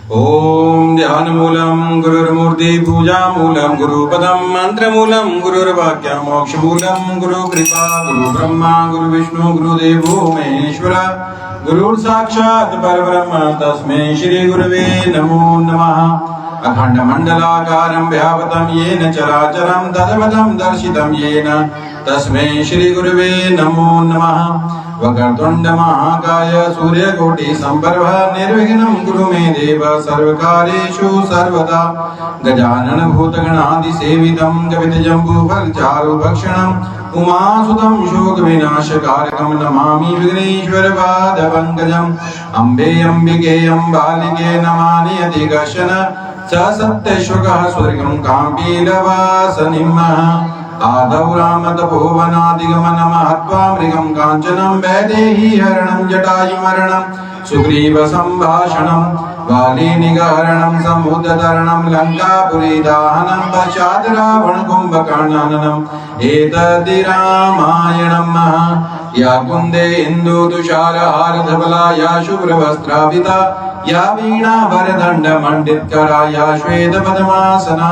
ओम ध्यानमूलं गुरुर्मूर्ति पूजामूलं गुरुपदं मंत्रमूलं गुरुर्वाक्यं मोक्षमूलं गुरुकृपा गुरुब्रह्मा गुरुविष्णु गुरुदेवो महेश्वर गुरुर्साक्षात् परब्रह्म तस्मै श्री गुरवे नमो नमः। अखंड मंडलाकारं व्याप्तं येन चराचरं तत्पदं दर्शितं येन तस्मै श्री गुरवे नमो नमः। वक्रतुंड महाकाय सूर्यकोटि संप्रभ निर्विघ्नं कुरु मे देव सर्वकार्येषु सर्वदा। गजानन भूतगणादि सेवितं कपितजम्बूफलचारुभक्षणं उमासुतं शोकविनाशकारकं नमामि विघ्नेश्वर पादपङ्कजम्। अम्बे अम्बिके अम्बालिके नमामि अधिकशन स सत्यशुकः स्वर्गं काम्पीलवासनिम्। आदौ रामतपोवनादिगमन महत्वा मृगं काञ्चनं वैदेही हरणं जटायुमरणं सुग्रीव सम्भाषणं वालीनिगहरणं समुद्रतरणं लङ्कापुरीदाहनं पश्चात् रावण कुम्भकर्णहननम् एतद्धि रामायणम्। या कुन्दे इन्दुतुषारहारधवला या शुभ्रवस्त्राविता या वीणाभरदण्डमण्डितकरा या श्वेतपद्मासना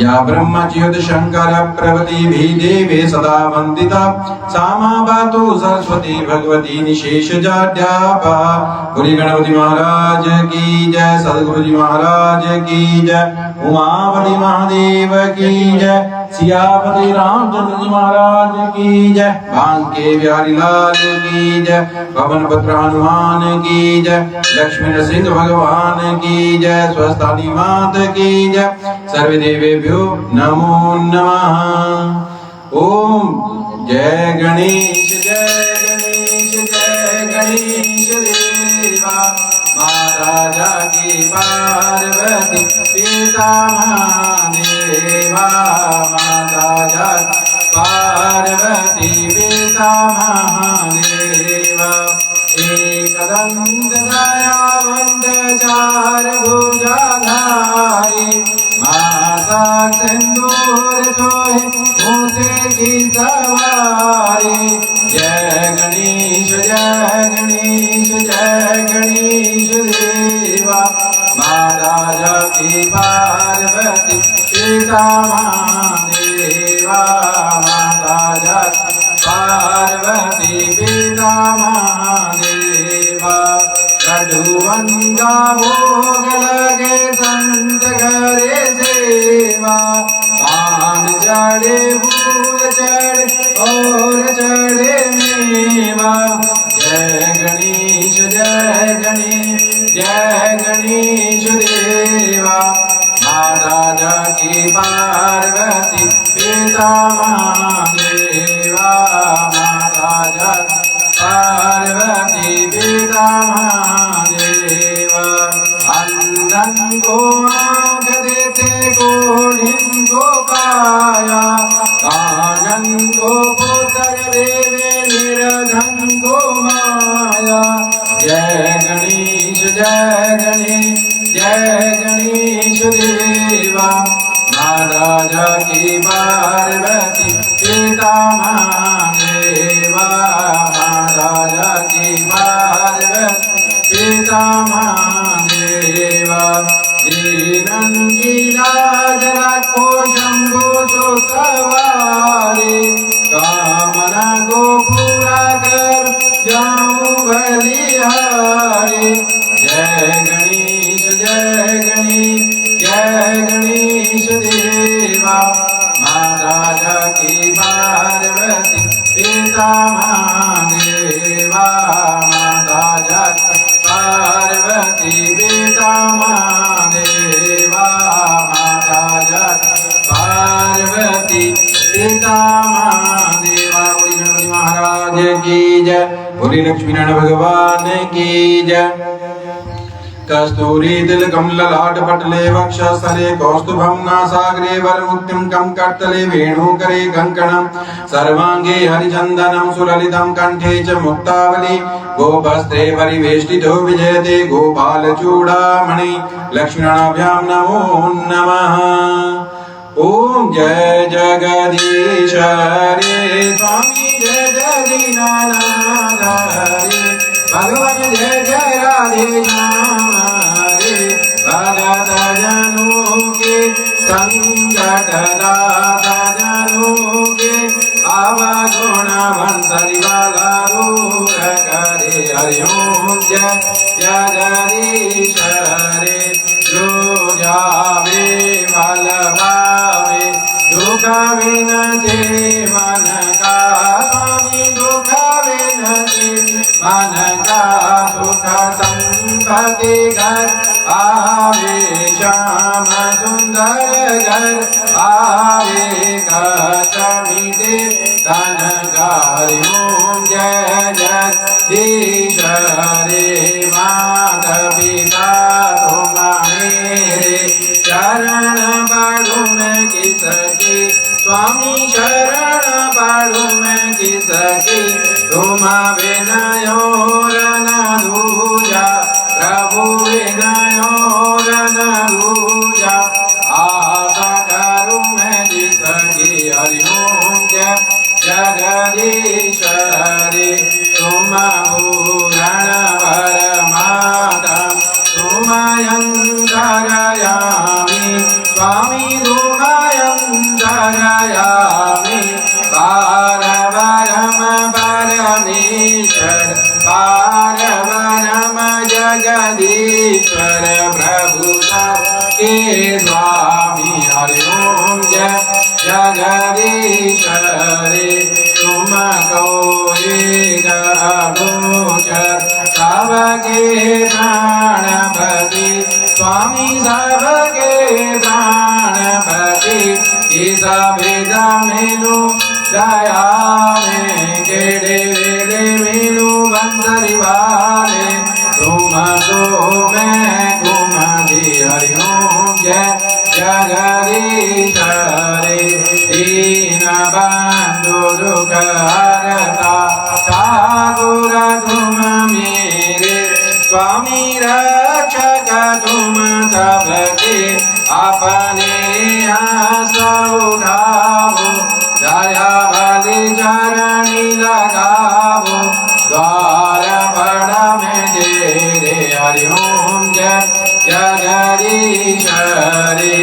या ब्रह्मच्युतशङ्करप्रभृतिभिः देवी सदा वन्दिता सा मा पातु सरस्वती भगवती निशेषजाड्यापहा। बोलिए गणपति महाराज की जय, सद्गुरुजी महाराज की जय, उमापति महादेव की जय, सियापति रामचंद्र जी महाराज की जय, बांके बिहारी लाल की जय, पवनपुत्र हनुमान की जय, लक्ष्मी नरसिंह भगवान की जय, स्वस्थानी मात की जय, सर्वे देवेभ्यो नमो नमः। ओम जय गणेश जय गणेश देवा। महाराजा की पार्वती पिता महादेवा। महाराजा पार्वती पिता महादेवा। एकदंत दयावंत चार भुजाधारी माता सिंदूर सोहे मूसे की सवारी। जय गणेश देवा। महाराजा की पार्वती पिता महादेवा। महाराजा पार्वती पिता महादेवा। लड्डुअंगा भोग लगे संत करे सेवा। पान चढ़े फूल चढ़े और चढ़े मेवा। जय गणेश देवा। महाराजा की पार्वती पिता महादेवा। महाराजा पार्वती पिता महादेवा। अंधन को आँख देते कोढ़िन को काया। कानन को पुत्र देवे निर्धन को माया। जय गणेश देवा। महाराजा की पार्वती पिता महादेवा। महाराजा की पार्वती पिता महादेवा। दीनन की लाज रखो शंभु सुखवारी। कामना को पूरा कर जाऊं बलिहारी। जय गणेश देवा। महाराजा की पार्वती पिता महादेवा। महाराजा पार्वती पिता महादेवा। महाराजा पार्वती पिता महादेवा। बोली गणपति महाराज की जय। बोली लक्ष्मी नारायण भगवान की जय। कस्तूरी तिलकं ललाट पटले वक्षस्थले कौस्तुभं नासाग्रे वरमुक्तिं कंकटतले वेणुकरे कंकणं सर्वांगे हरिचन्दनं सुललितं कंठे च मुक्तावली। गोपस्त्रे परिवेष्टितो विजयते गोपालचूडामणि। लक्ष्मीनाभ्यां नमो नमः। ओम जय जगदीश हरे स्वामी जय दीनानाथ हरे भगवान जय जय राधे श्याम हरे संकटनाशनरूपे अवगुणवंतरिवलरूप करे हरि ओम जय जगदीश हरे जो जावे बल भावे दुख विनते मन का स्वामी दुख विनते मन का सुख संपत्ति घर आवे श्याम सुंदर घर आवे कष्ट मिटे तन हरि ओम जय जगदीश हरे माता पिता तुम मेरे शरण पढ़ू मैं किसकी स्वामी शरण पढ़ू मैं किसकी तुम विनयोर न दूजा प्रभु विनयोर न दूजा आशा करूँ मैं जिसकी हरि ओम जय जगदीश हरे तुम पूरण वर माता तुम अंतरयामी स्वामी तुम अंतरयामी पारवरम परमेश्वर पारवरम जगदीश्वर प्रभु के स्वामी हरि ओम जय जगदीश हरे तुम कोई गोचर सबके प्राणपति स्वामी सबके प्राणपति इस वेद मेनु दया में केड़े वेदे मेनु बंदरी वाले तुमको मैं कुमति हरि ओम जय जगदीश हरे दीन बंधु दुख हरता ठाकुर तुम मेरे स्वामी रक्षक तुम सबके अपने हंस उठाओ दया बलि चरणी लगाओ द्वार बड़ा में तेरे हरि ओम जय जगदीश हरे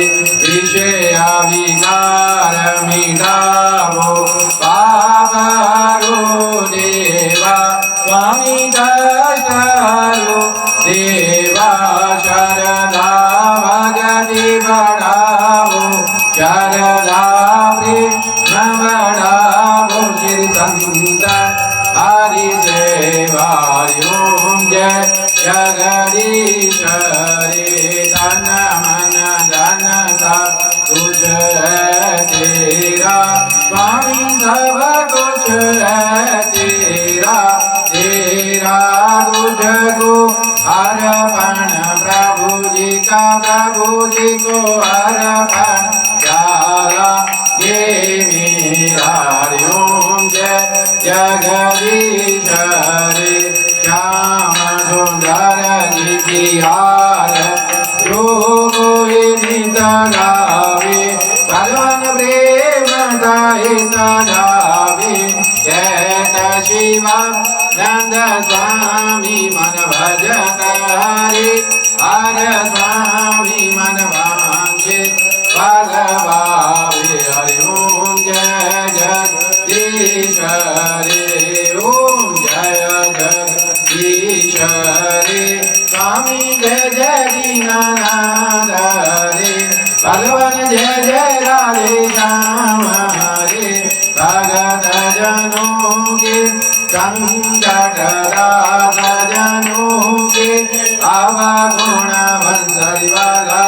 विषय विकार मिटाओ पापरो देवा स्वामी दशरो देवा शरदा भगति बढ़ाओ शरदा प्रेम बढ़ाओ श्री संत हरि सेवा ओम जय जगदीश हरे तन मन धन सब कुछ है तेरा स्वामी सब कुछ है तेरा तेरा तुझको अर्पण प्रभु जी का प्रभु जी को अर्पण प्यारा ये मेरा हरि ओम जय जगदीश हरे श्याम सुंदर जी की आरती जो कोई नित गावे भगवान प्रेम सहित गावे कहत शिवा नंद स्वामी मन भजत हरे हर स्वामी मन वांछे पद भावे हरि ओम जय जगदीश हरे ओम जय जगदीश हरे स्वामी जय जय दीनानाथ हरे भगवान जय जय राधे श्याम हरे भगत जनों के संकट राध जनों के अवगुण वंशरी वाला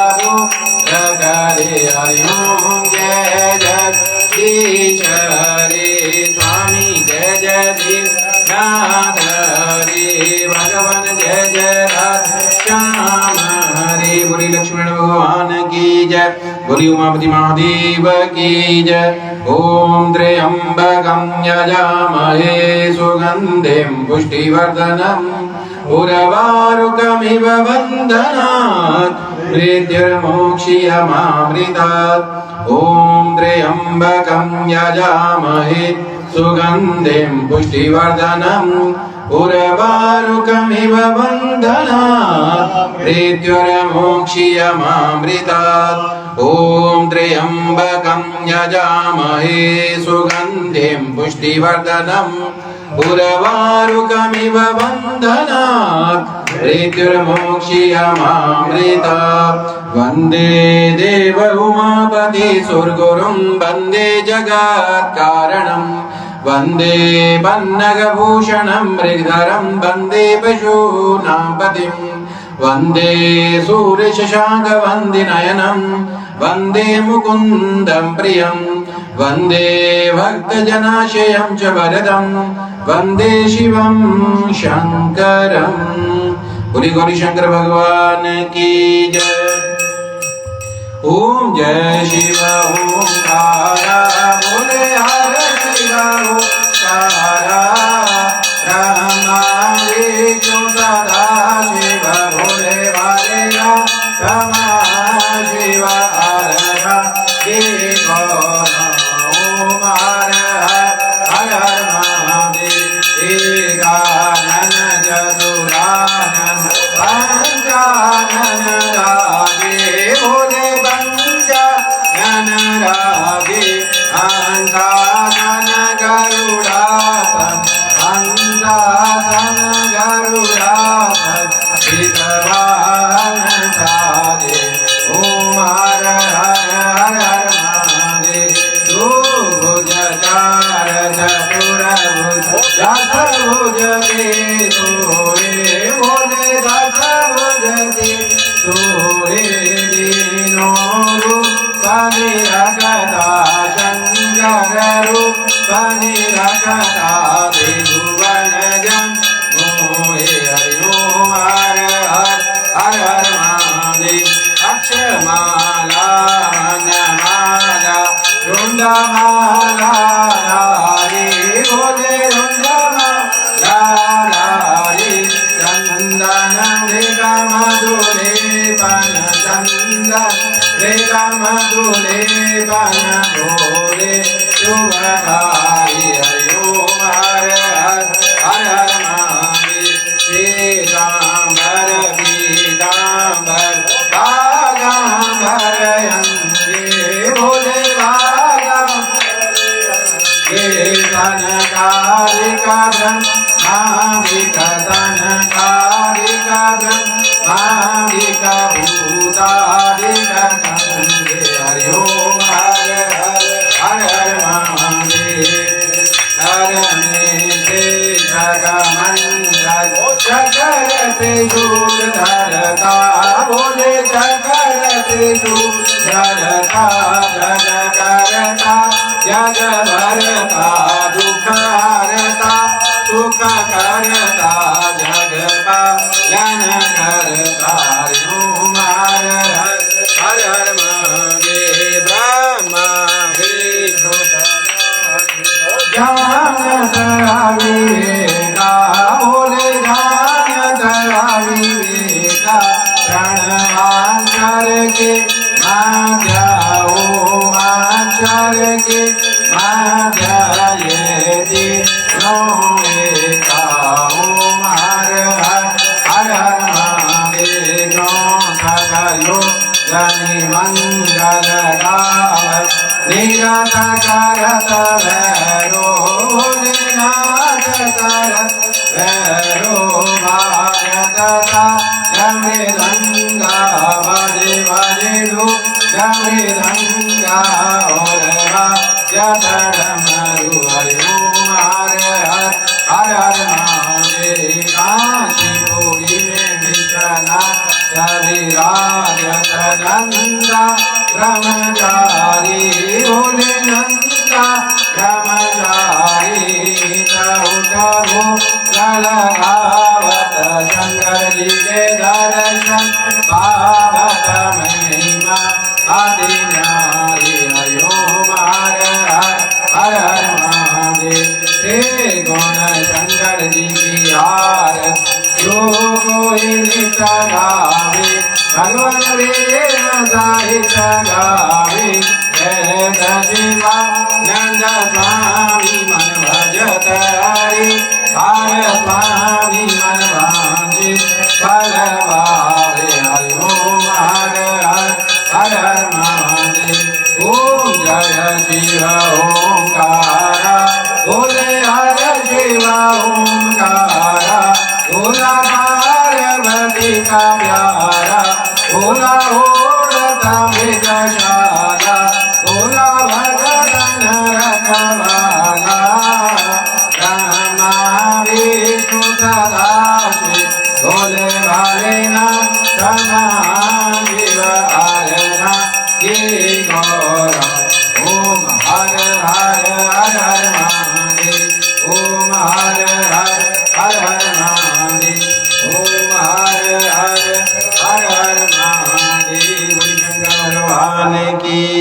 करे हरि ओम जय जगदीश हरे स्वामी जय जय दीनाथ हरे भगवान जय जय राधे श्याम हरे बोली लक्ष्मण भगवान की जय बोली उमापति महादेव की जय ओम त्र्यंबकं यजामहे सुगंधिं पुष्टिवर्धनम् उर्वारुकमिव बन्धनात् मृत्युर्मोक्षीयमामृतात् ओम त्र्यंबकं यजामहे सुगंधिं पुष्टिवर्धनम् उर्वारुकमिव बन्धनात् मृत्युर्मोक्षीयमामृतात् ॐ त्र्यम्बकं यजामहे सुगन्धिं पुष्टिवर्धनम् उर्वारुकमिव बन्धनात् मृत्युर्मोक्ष्यमामृता वन्दे देव उमापति सुरगुरुं वन्दे जगत्कारणम् वन्दे पन्नगभूषणं मृगधरं वन्दे पशूनां पतिम् वन्दे सूर्यशशाङ्कवन्दिनयनं वन्दे मुकुन्दं प्रियं वन्दे भक्तजनाशयं च वरदं वन्दे शिवं शङ्करम्। बोलिए गौरी शंकर भगवान की जय। ओम जय शिव ओंकारा बोले हर शिव ओंकारा ब्रह्मा विष्णु सदा शिव भोले वाले ब्रह्मा शिव हर हे गौर ओम हर हर महादेव गानन जदुरानन पंचानन रागे भोले पंचानन रागे अंकानन गरुड़ापन अंकानन गरुड़ापन विद्वान साधे ओम हर हर हर महादेव दो भुज चार चतुर भुज दस भुज के सोए भोले दस भुज के सोए दीनों रूप निरखता शंकर रूप निरखता त्रिभुवन जन मोहे हरि ओम हर हर हर हर महादेव। अक्षमाला वनमाला रुंडमाला रे भोले रुंडमाला रे चंदन मृगा मधुले पन चंदन मृगा मधुले पन भोले शुभकारी हरि ओम हर हर हर हर महादेव। पीतांबर पीतांबर बागांबर यंगे भोले तनकारिका ब्रह्माविका तनकारिका ब्रह्माविका भूतारिका संगे हरि ओम हर हर हर हर महादेव। धरणे से जगमंडल चकर से दूर धरता भोले चकर से दूर धरता जग करता जग भरता दुख हरता सुख करता जग पालन करता ओम हर हर हर हर महादेव। ब्रह्मा विष्णु ज्ञान विवेका भोले ज्ञान विवेका प्रणवांचर के माध्या ओमांचर के माध्या ये नो एका ओम हर हर हर हर महादेव। सगयो जनि मंगल गावत निरत करत भैरो भोलेनाथ करत भैरो भारतता मृदंगा बजे बजे लो मृदंगा और जडमरु हरि ओम हर हर हर हर महादेव। काशीपुरी में नितना कविराजत नंदा ब्रह्मचारी भोले नंदा ब्रह्मचारी तहु लगावत शंकर जी के दर्शन पावत महिमा आदि नारी हरि ओम हर हर हर हर महादेव। हे गुण शंकर जी की आरत जो कोई नित गावे भगवान वेद साहित्य गावे। जय शिवा नंद स्वामी मन भजत हरि हर स्वामी मन भांजे फल पावे हरि ओम हर हर हर हर महादेव।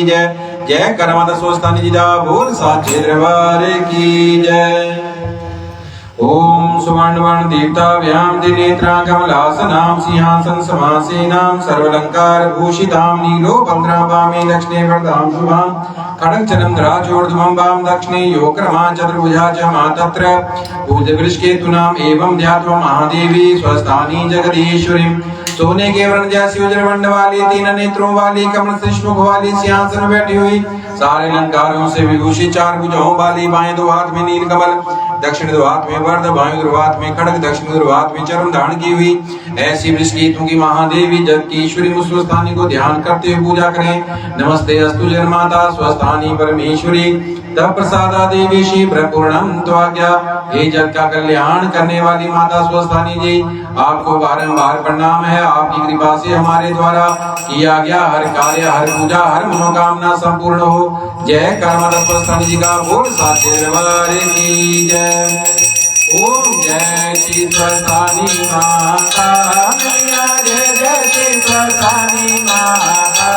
जय। जय कर माता स्वस्थानी जी दा बोल साचे दरबार की जय। ओम सुवर्ण वर्ण देवता व्याम दिनेत्रा कमलासनाम सिंहासन समासीनाम सर्वलंकार भूषिताम नीलो भद्राभामि दक्षिणे वरदाम शुभाम खड़ग चरमधराचोर्ध्वं वाम दक्षिणे योक्रमा चतुर्भुजा च मातत्र भुजवृषकेतुनाम एवं ध्यात्वा महादेवी स्वस्थानी जगदीश्वरीं सोने के वर्ण जैसी उज्र वाली तीन नेत्रों वाली कमल श्रीमुख वाली सिंहासन बैठी हुई सारे अलंकारों से विभूषित चार भुजाओं वाली बाएं दो हाथ में नील कमल दक्षिण दो हाथ में वरद बाएं दो हाथ में खड़ग दक्षिण दो हाथ में चर्म धारण की हुई ऐसी वृषकेतु की महादेवी जग की ईश्वरी स्वस्थानी को ध्यान करते हुए पूजा करें। नमस्ते अस्तु जय माता स्वस्थानी परमेश्वरी तब प्रसादा देवी श्री प्रपूर्णम त्वाज्ञा। हे जग का कल्याण करने वाली माता स्वस्थानी जी आपको बारंबार प्रणाम है। आपकी कृपा से हमारे द्वारा किया गया हर कार्य हर पूजा हर मनोकामना संपूर्ण हो। जय कर माता स्वस्थानी जी का बोल साचे दरबार की जय। ओम जय श्री स्वस्थानी माता मैया जय जय श्री स्वस्थानी माता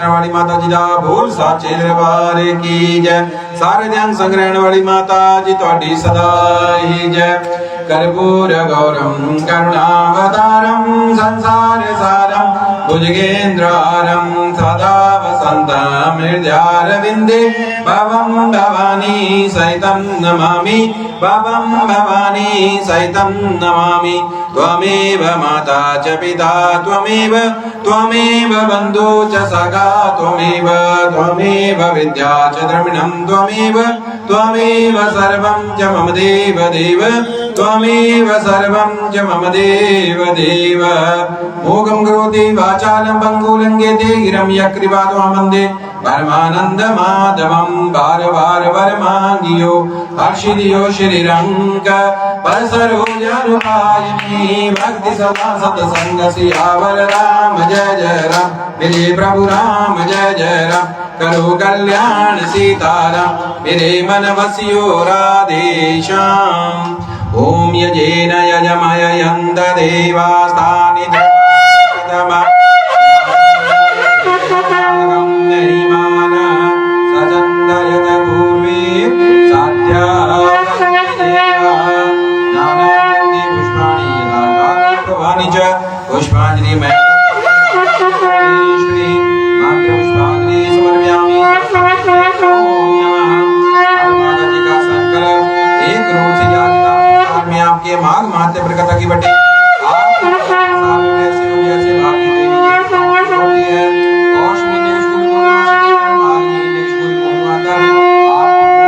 वाली माता जी दा बोल साचे दरबार की जय। सारे ध्यान संग रहने वाली माता जी ਤੁਹਾਡੀ सदा ही जय। कर्पूरगौरं करुणावतारं संसारसारं भुजगेन्द्रहारं सदा वसन्तं हृदयारविन्दे भवं भवानी सहितं नमामि भवं भवानी सहितं नमामि त्वमेव माता च पिता त्वमेव बन्धु च सखा त्वमेव विद्या च द्रविणं त्वमेव सर्वं च मम देव त्वमेव सर्वं च मम देव मोघं करोति वाचालं पङ्गुलङ्घयते गिरं यक्रिपादं वन्दे परमानंद माधवं बार वरमांगियो हर्षिदियो श्रीरंग परसरोजनुपायिनी भक्ति सदा सत्संग सियावर राम जय जय राम मेरे प्रभु राम जय जय राम करो कल्याण सीताराम मेरे मन वसियो राधेश्याम ओम यजेन यजमय यन्द देवास्तानि पुष्पांजलि मैं श्री मात्र पुष्पांजलि समर्पयामि माता जी का संकल्प एक करोड़ से ज्यादा में आपके माघ माते प्रकट की बटे आप जैसे हो जैसे भागी देवी जी होती है कौश में निष्कुल मार्गी निष्कुल माता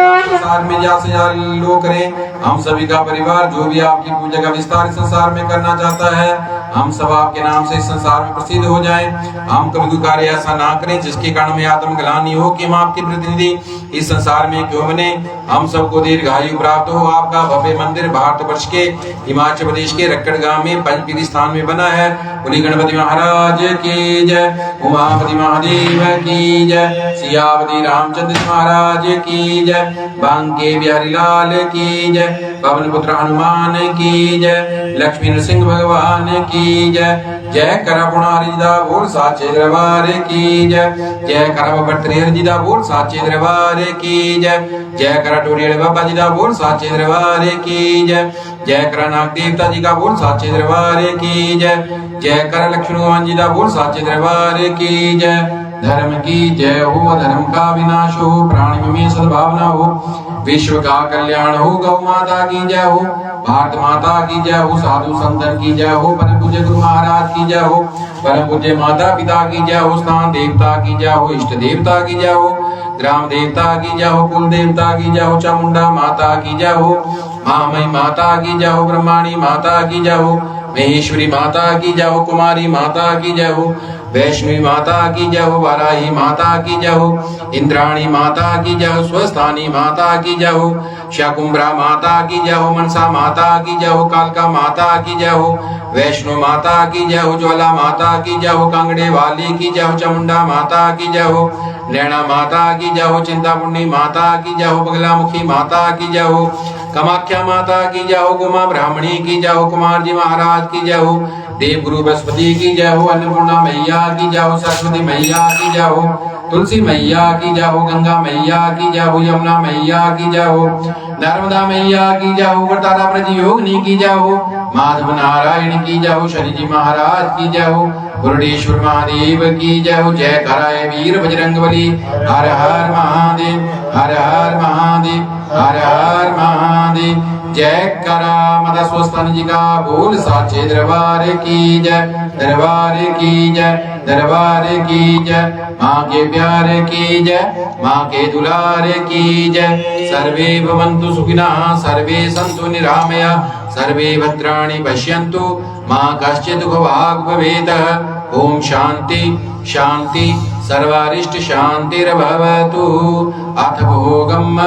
आप संसार में ज्यादा लोग करें हम सभी का परिवार जो भी आपकी पूजा का विस्तार संसार में करना चाहता है हम सब आपके नाम से इस संसार में प्रसिद्ध हो जाएं। हम कभी कोई कार्य ऐसा ना करें जिसके कारण में आत्मग्लानि हो कि हम आपके प्रतिनिधि इस संसार में क्यों बने। हम सबको दीर्घायु प्राप्त हो। आपका भव्य मंदिर भारतवर्ष के हिमाचल प्रदेश के रक्कड़ गांव में पंचपीरी स्थान में बना है। बोली गणपति महाराज की जय, उमापति महादेव की जय, सियापति रामचंद्र महाराज की जय, बांके बिहारी लाल की जय, पवन पुत्र हनुमान की जय, लक्ष्मी नरसिंह भगवान की जय, जय करपुणारी दा बोल साचे दरबार की जय, जय करब भट्टरी जी दा बोल साचे दरबार की जय, जय कर टोरियल बाबा जी दा बोल साचे दरबार की जय, जय कर नाग देवता जी का बोल साचे दरबार की जय, जय कर लक्ष्मण भगवान जी दा बोल साचे दरबार की जय। धर्म की जय हो, धर्म का विनाश हो, प्राणी में सद्भावना हो, विश्व का कल्याण हो, गौ माता की जय हो, भारत माता की जय हो, साधु संतन की जय हो, परम पूज्य गुरु महाराज की जय हो, परम पूज्य माता पिता की जय हो, स्थान देवता की जय हो, इष्ट देवता की जय हो, ग्राम देवता की जय हो, कुल देवता की जय हो, चामुंडा माता की जय हो, महामयी माता की जय हो, ब्रह्माणी माता की जय हो, महेश्वरी माता की जय हो, कुमारी माता की जय हो, वैष्णवी माता की जय हो, वाराही माता की जय हो, इंद्राणी माता की जय हो, स्वस्थानी माता की जय हो, शाकुंभरा माता की जय हो, मनसा माता की जय हो, कालका माता की जय हो, वैष्णो माता की जय हो, ज्वाला माता की जय हो, कांगड़े वाली की जय हो, चामुंडा माता की जय हो, नैना माता की जय हो, चिंतापुर्णी माता की जय हो, बगलामुखी माता की जय हो, कामाख्या माता की जय हो, गुमा ब्राह्मणी की जय हो, कुमार जी महाराज की जय हो, देव गुरु बृहस्पति की जय हो, अन्नपूर्णा मैया की जय हो, सरस्वती मैया की जय हो, तुलसी मैया की जय हो, गंगा मैया की जय हो, यमुना मैया की जय हो, नर्मदा मैया की जय हो, वरदारा ब्रज योगिनी की जय हो, माधव नारायण की जय हो, शनि जी महाराज की जय हो, मुरडेश्वर महादेव की जय हो, जय कराय वीर बजरंगबली, हर हर महादेव, हर हर महादेव, हर हर महादेव, जय करा माता स्वस्थान जी का बोल साचे दरबार की जय, दरबार की जय, दरबार की जय, माँ के प्यार की जय, माँ के दुलार की जय, सर्वे भवन्तु सुखिनः, सर्वे सन्तु निरामया, सर्वे भद्राणि पश्यन्तु, माँ कश्चित् दुःखभाग् भवेत्। ओम शांति शांति सर्वारिष्ट शांतिर्भवतु। अथ भोगम्